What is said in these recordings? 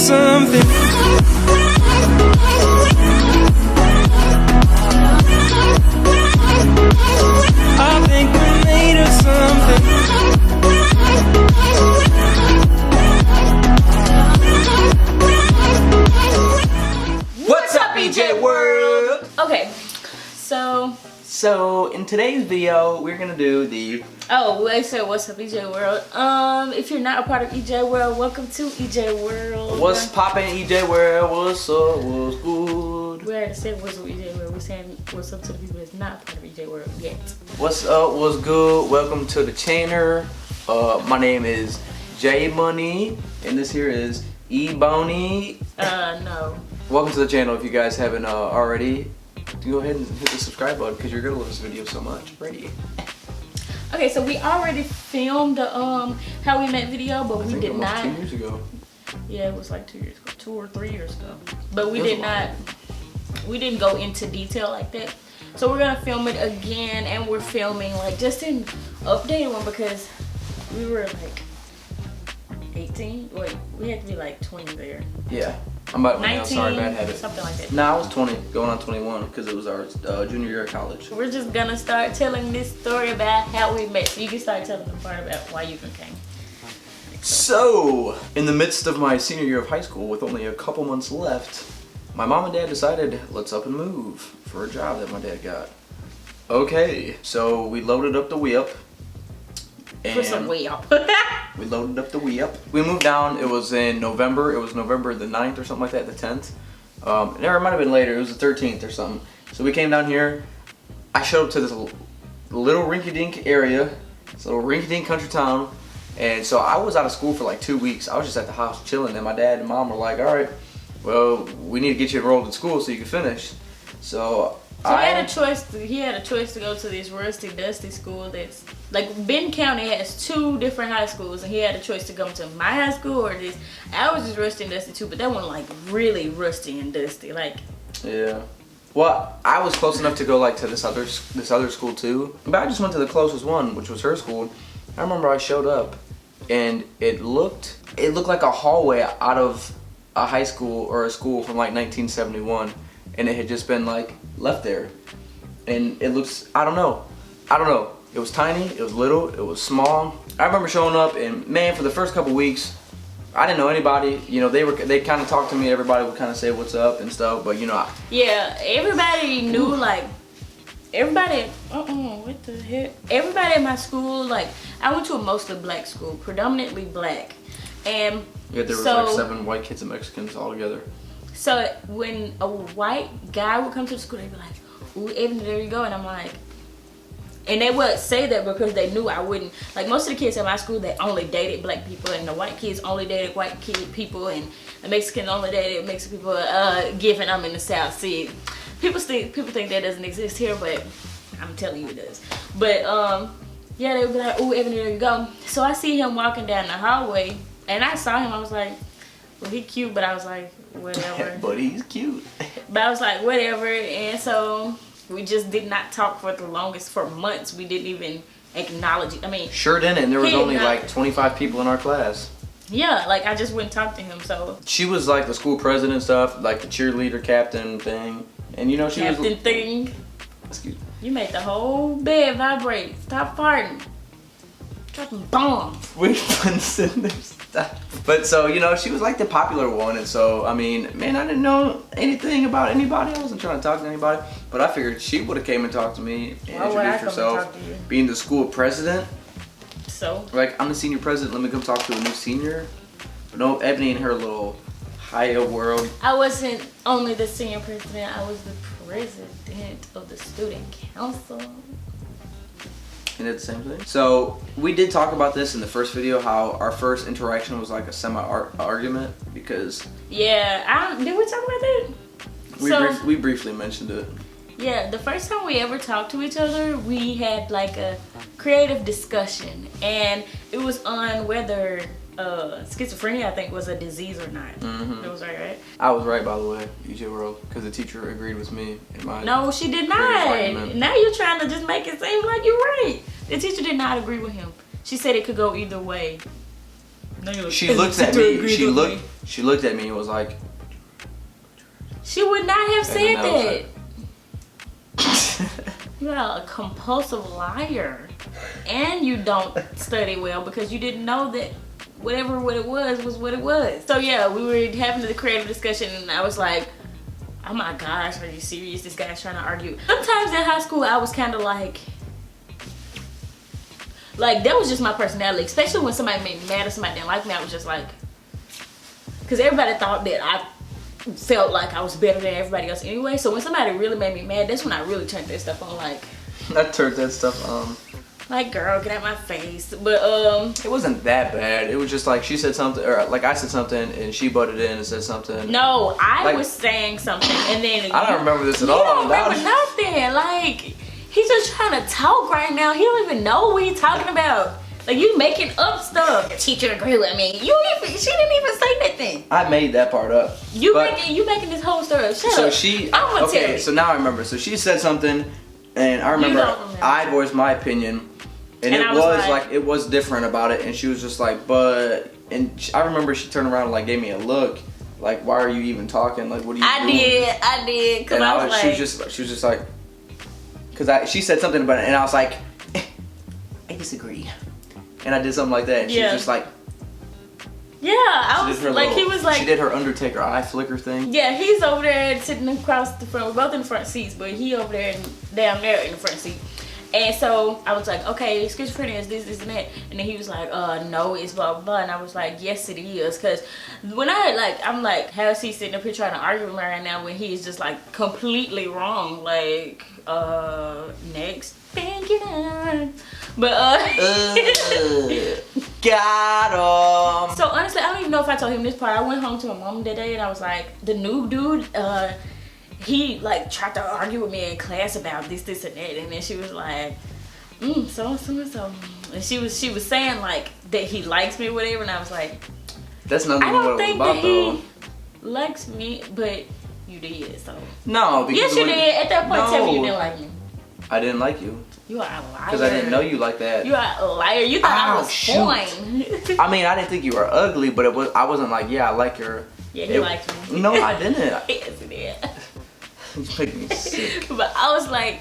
something. I think we're made of something. What's up, EJWorld? Okay, so in today's video, we're gonna do the. Oh, I said what's up, EJWorld. If you're not a part of EJWorld, welcome to EJWorld. What's poppin', EJWorld? What's up? What's good? We already said what's up, EJWorld. We're saying what's up to the people that's not part of EJWorld yet. What's up? What's good? Welcome to the channel. My name is J Money, and this here is E Boney. No. Welcome to the channel. If you guys haven't already, go ahead and hit the subscribe button because you're gonna love this video so much. Ready? Okay, so we already filmed the how we met video, but we did not. 2 years ago. Yeah, it was like 2 years ago, 2 or 3 years ago. But we did not. We didn't go into detail like that. So we're gonna film it again, and we're filming like just an updated one because we were like 18. Wait, we had to be like 20 there. Yeah. I'm about 19, sorry, bad habit. Something like that. Nah, I was 20, going on 21 because it was our junior year of college. We're just gonna start telling this story about how we met. So you can start telling the part about why you even came. So, in the midst of my senior year of high school, with only a couple months left, my mom and dad decided, let's up and move for a job that my dad got. Okay, so we loaded up the whip. For some way up. We loaded up the whip. We moved down. It was in November. It was November the 9th or something like that, the 10th. It might have been later. It was the 13th or something. So we came down here. I showed up to this little rinky-dink area, this little rinky-dink country town. And so I was out of school for like 2 weeks. I was just at the house chilling. And my dad and mom were like, all right, well, we need to get you enrolled in school so you can finish. So he had a choice. He had a choice to go to this rusty, dusty school that's like Benton County has 2 different high schools, and he had a choice to go to my high school or this. I was just rusty and dusty too, but that one like really rusty and dusty. Like, yeah. Well, I was close enough to go like to this other school too, but I just went to the closest one, which was her school. I remember I showed up, and it looked like a hallway out of a high school or a school from like 1971, and it had just been like left there. And it looks, I don't know. It was tiny, it was little, it was small. I remember showing up, and man, for the first couple weeks, I didn't know anybody. You know, they kind of talked to me. Everybody would kind of say what's up and stuff, but you know. Yeah, everybody knew like. Everybody, what the heck? Everybody at my school, like, I went to a mostly black school, predominantly black, and yeah, there was like 7 white kids and Mexicans all together. So when a white guy would come to the school, they'd be like, "Ooh, Evan, there you go," and I'm like, and they would say that because they knew I wouldn't. Like most of the kids at my school, they only dated black people, and the white kids only dated white people, and the Mexicans only dated Mexican people. Given I'm in the South, see. People think that doesn't exist here, but I'm telling you it does. But yeah, they would be like, "Ooh, Evan, there you go." So I see him walking down the hallway, and I saw him. I was like, "Well, he cute," but I was like, "Whatever." But he's cute. But I was like, "Whatever," and so we just did not talk for the longest, for months. We didn't even acknowledge it. I mean, sure didn't. And there was only like 25 people in our class. Yeah, like I just wouldn't talk to him. So she was like the school president and stuff, like the cheerleader captain thing. And you know, she was captain thing. Excuse me. You made the whole bed vibrate. Stop farting. Dropping bombs. We're sitting there. Stop. But so, you know, she was like the popular one, and so I mean, man, I didn't know anything about anybody. I wasn't trying to talk to anybody, but I figured she would have came and talked to me and introduced herself, being the school president. So like, I'm the senior president. Let me come talk to a new senior. But no, Ebony and her little higher world. I wasn't only the senior president, I was the president of the student council. And it's the same thing. So we did talk about this in the first video, how our first interaction was like a semi-argument because. Yeah, did we talk about that? We briefly mentioned it. Yeah, the first time we ever talked to each other, we had like a creative discussion, and it was on whether schizophrenia, I think, was a disease or not. Mm-hmm. It was right? I was right, by the way, EJWorld, because the teacher agreed with me in my. No, she did not. Now you're trying to just make it seem like you're right. The teacher did not agree with him. She said it could go either way. She looked at me. she looked at me and was like, she would not have said that. Like, You're a compulsive liar. And you don't study well because you didn't know that what it was what it was. So yeah, we were having the creative discussion and I was like, oh my gosh, are you serious? This guy's trying to argue. Sometimes in high school I was kind of like that was just my personality, especially when somebody made me mad or somebody didn't like me. I was just like, because everybody thought that I felt like I was better than everybody else anyway. So when somebody really made me mad, that's when I really turned that stuff on. Like, I turned that stuff on. Like, girl, get out my face. But it wasn't that bad. It was just like she said something, or like I said something, and she butted in and said something. No, I like, was saying something, and then I don't remember this at all. You don't remember nothing. Like, he's just trying to talk right now. He don't even know what he's talking about. Like, you making up stuff. The teacher agree with me. She didn't even say nothing. I made that part up. You making this whole story up. Shut up. I'm gonna tell you. So now I remember. So she said something, and I remember I voiced my opinion, and it was like it was different about it, and she was just like, I remember she turned around and like gave me a look, like, why are you even talking? Like, what are you doing? I did. Cause I was like, she was just like, cause she said something about it, and I was like, I disagree. And I did something like that, and she was just like, yeah, I was like, he was like, she did her Undertaker eye flicker thing. Yeah, he's over there sitting across the front. We're both in the front seats, but he over there and down there in the front seat. And so I was like, okay, schizophrenia is this, and that. And then he was like, no, it's blah, blah, blah. And I was like, yes, it is. Because when I'm like, how is he sitting up here trying to argue with me right now when he is just like completely wrong? Like, next. Thank you. But, got him. So honestly, I don't even know if I told him this part. I went home to my mom that day and I was like, the new dude, he like tried to argue with me in class about this, and that, and then she was like, so. And she was saying like that he likes me or whatever, and I was like, that's not I don't what think it was about, that he likes me, but you did, so. No, because yes, you did. At that point, tell me you didn't like me. I didn't like you. You are a liar. Because I didn't know you like that. You are a liar. You thought I was fine. I mean, I didn't think you were ugly, but I wasn't like, yeah, I like your. Yeah, he liked me. No, I didn't. Yes, he did. You make me sick. But I was like,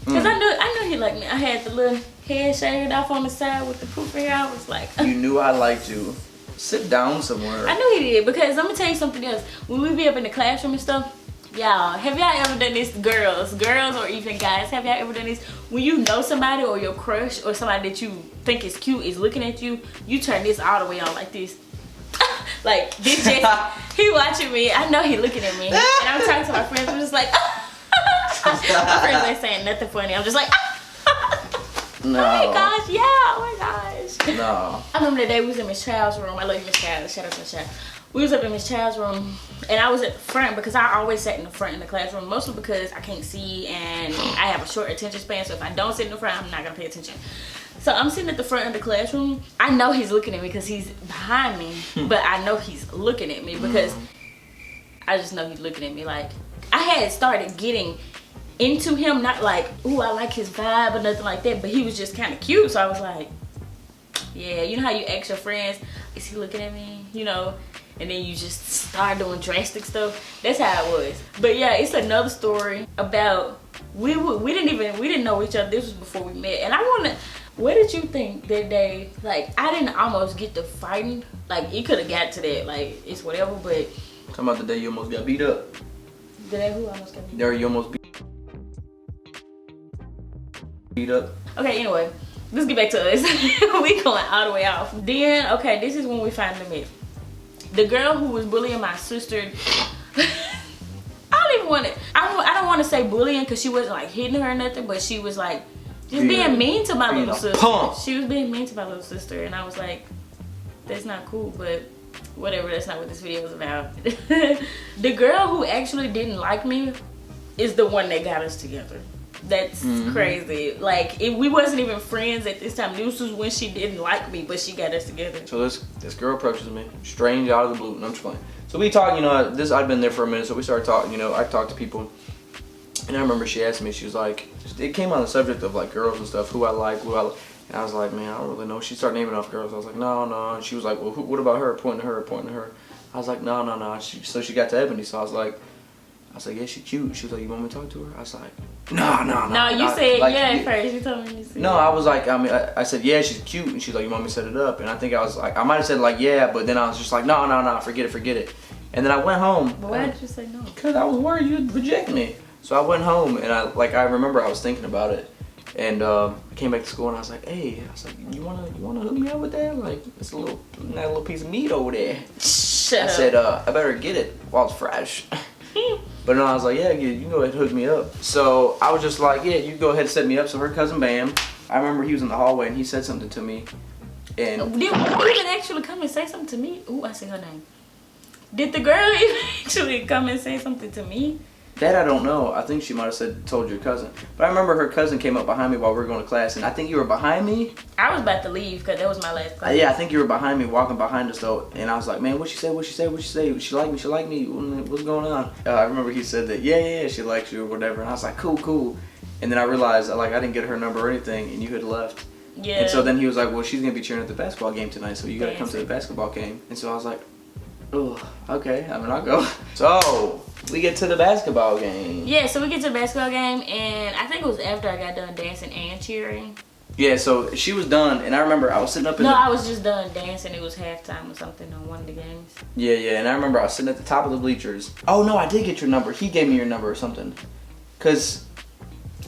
because I knew he liked me. I had the little head shaved off on the side with the poof hair. I was like, you knew I liked you. Sit down somewhere. I knew he did, because I'm gonna tell you something else. When we be up in the classroom and stuff, y'all, have y'all ever done this, girls or even guys, have y'all ever done this? When you know somebody or your crush or somebody that you think is cute is looking at you, you turn this all the way on like this. Like, this just, he watching me, I know he looking at me, and I'm talking to my friends, I'm just like, my friends ain't saying nothing funny, I'm just like, no. Oh my gosh, yeah, oh my gosh. No. I remember the day we was in Miss Child's room. I love you, Miss Child. Shout out to Miss Child. We was up in Miss Child's room, and I was at the front because I always sat in the front in the classroom, mostly because I can't see and I have a short attention span, so if I don't sit in the front, I'm not gonna pay attention. So I'm sitting at the front of the classroom. I know he's looking at me because he's behind me, but I know he's looking at me because I just know he's looking at me. Like, I had started getting into him, not like, ooh, I like his vibe or nothing like that, but he was just kind of cute, so I was like, yeah, you know how you ask your friends, is he looking at me, you know, and then you just start doing drastic stuff. That's how it was. But yeah, it's another story about we didn't know each other. This was before we met, and I wanna, what did you think that day? Like, I didn't almost get to fighting. Like, it could have got to that. Like, it's whatever. But talking about the day you almost got beat up. The day who almost got beat up? There you almost beat up. Okay, anyway, let's get back to us. We going all the way off. Then, okay, this is when we finally met. The girl who was bullying my sister. I don't want to say bullying because she wasn't like hitting her or nothing, but she was like just being mean to my little sister. She was being mean to my little sister, and I was like, that's not cool, but whatever, that's not what this video is about. The girl who actually didn't like me is the one that got us together. That's crazy. Like, we wasn't even friends at this time. This was when she didn't like me, but she got us together. So this girl approaches me, strange, out of the blue, and I'm just playing. So we talked, you know, I'd been there for a minute, so we started talking, you know, I talked to people. And I remember she asked me, she was like, it came on the subject of like girls and stuff, who I like, and I was like, man, I don't really know. She started naming off girls. I was like, no. And she was like, well, what about her? Pointing to her. I I was like, no. So she got to Ebony, so I was like, yeah, she cute. She was like, you want me to talk to her? I was like, no. No, you said like, yeah at first. You told me you said no, I was like, I said, yeah, she's cute. And she's like, you want me to set it up? And I think I was like, I might have said like, yeah, but then I was just like, no, forget it. And then I went home. But why did you say no? Because I was worried you'd reject me. So I went home and I remember I was thinking about it. And I came back to school and I was like, hey, you wanna hook me up with that? Like, it's that little piece of meat over there. Shut up. I said, I better get it while it's fresh. But no, I was like, yeah, you can go ahead and hook me up. So I was just like, yeah, you go ahead and set me up. So her cousin Bam, I remember he was in the hallway and he said something to me. And did you even actually come and say something to me? Ooh, I said her name. Did the girl even actually come and say something to me? That I don't know. I think she might have told your cousin. But I remember her cousin came up behind me while we were going to class, and I think you were behind me. I was about to leave because that was my last class. Yeah, I think you were behind me, walking behind us though, and I was like, man, what she say? She like me? What's going on? I remember he said that, yeah, she likes you or whatever, and I was like, cool. And then I realized I didn't get her number or anything, and you had left. Yeah. And so then he was like, well, she's gonna be cheering at the basketball game tonight, so you gotta come to the basketball game. And so I was like, oh, okay. I mean, I'll go. So we get to the basketball game. Yeah, so we get to the basketball game, and I think it was after I got done dancing and cheering. Yeah, so she was done, and I remember I was sitting up in I was just done dancing. It was halftime or something on one of the games. Yeah, and I remember I was sitting at the top of the bleachers. Oh, no, I did get your number. He gave me your number or something. Because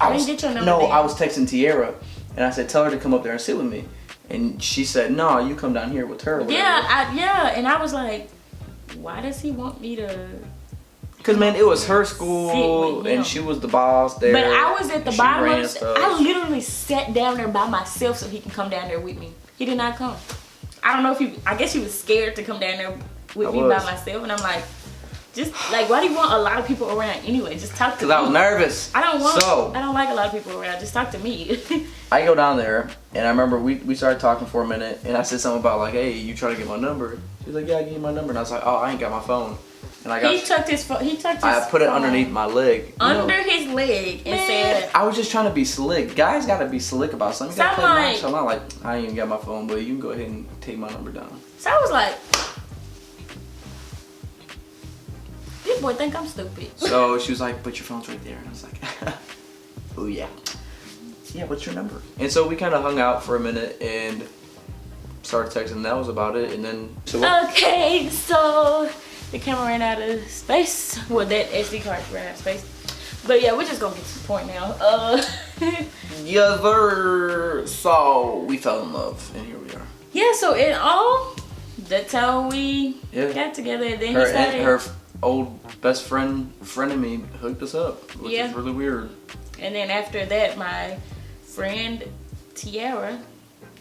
I didn't get your number. No, then. I was texting Tiara, and I said, tell her to come up there and sit with me. And she said, no, you come down here with her. Yeah, and I was like, why does he want me to... Because, man, it was her school, and she was the boss there. But I was at the bottom of stuff. I literally sat down there by myself so he can come down there with me. He did not come. I don't know if I guess he was scared to come down there with me by myself. And I'm like, why do you want a lot of people around anyway? Just talk to me. Because I was nervous. I don't like a lot of people around. Just talk to me. I go down there, and I remember we started talking for a minute, and I said something about like, hey, you try to get my number? She was like, yeah, I give you my number. And I was like, oh, I ain't got my phone. And he tucked his phone. I put it underneath my leg. Under his leg and said, I was just trying to be slick. Guys gotta be slick about something. You gotta play nice. So I'm not like, I ain't even got my phone, but you can go ahead and take my number down. So I was like, this boy think I'm stupid. So she was like, but your phone's right there. And I was like, oh yeah. Yeah, what's your number? And so we kind of hung out for a minute and started texting. That was about it. And then okay, so the camera ran out of space. Well, that SD card ran out of space. But yeah, we're just gonna get to the point now. Yes, sir. So we fell in love, and here we are. Yeah. So in all, that's how we got together. And then her old best friend of me hooked us up, which is really weird. And then after that, my friend Tiara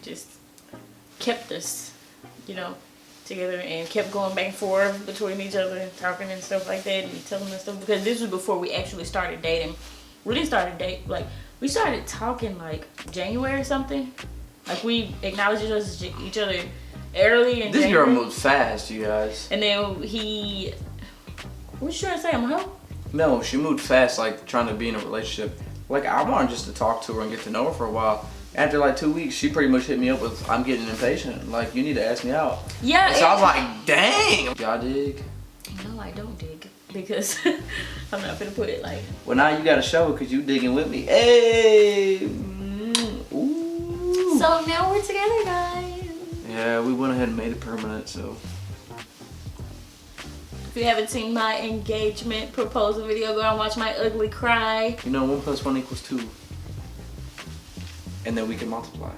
just kept us, together and kept going back and forth between each other and talking and stuff like that and telling us stuff, because this was before we actually started dating. We didn't start we started talking like January or something. Like we acknowledged each other early in This January. girl moved fast, you guys. And then what you trying to say, I'm a hoe? No, she moved fast, like trying to be in a relationship. Like I wanted just to talk to her and get to know her for a while. After like 2 weeks, she pretty much hit me up with, I'm getting impatient. Like, you need to ask me out. Yeah. And so I was like, dang. Y'all dig? No, I don't dig. Because I'm not gonna put it like. Well, now you got to show because you digging with me. Hey. Ooh. So now we're together, guys. Yeah, we went ahead and made it permanent, so. If you haven't seen my engagement proposal video, go and watch my ugly cry. 1 + 1 = 2. And then we can multiply.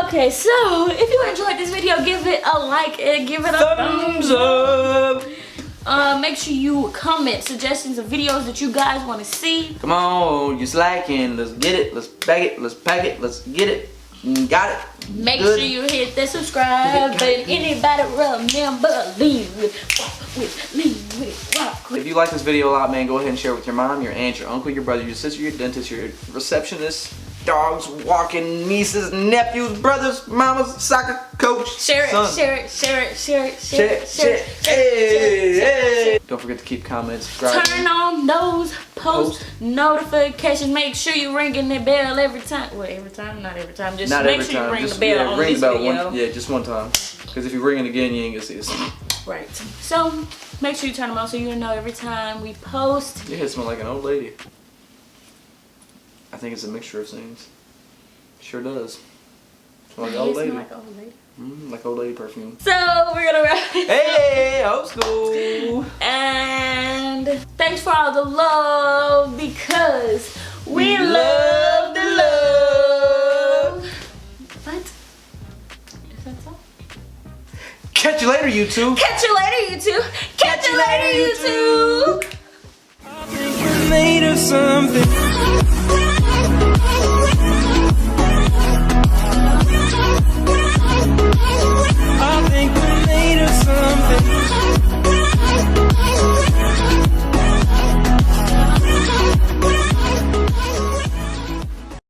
Okay, so if you enjoyed this video, give it a like and give it a thumbs up. Make sure you comment suggestions of videos that you guys want to see. Come on, you slacking. Let's get it. Let's bag it. Let's pack it. Let's get it. Got it. Make sure you hit the subscribe button. Anybody remember lean with rock with. If you like this video a lot, man, go ahead and share it with your mom, your aunt, your uncle, your brother, your sister, your dentist, your receptionist, dogs walking, nieces, nephews, brothers, mamas, soccer coach, Share son. it, share it, share it, share it, Share share it, it, share it. Hey, hey. Don't forget to keep comments, subscribing. Turn on those post Post. notifications. Make sure you ringing the bell every time. Well, every time? Not every time. Just Not make every sure time. you ring Just, the bell yeah, on ring this the bell video. one, yeah, just one time. Because if you ring it again, you ain't gonna see us. Right. So make sure you turn them on so you know every time we post. Your head smell like an old lady. I think it's a mixture of things. Sure does. Smell like It old smell lady. like old lady. Like old lady perfume. So we're gonna wrap it. Hey, old school. And thanks for all the love because we love the love. What? Is that so? Catch you later, YouTube. Catch you later, YouTube. Catch you later, YouTube. I think we're made of something.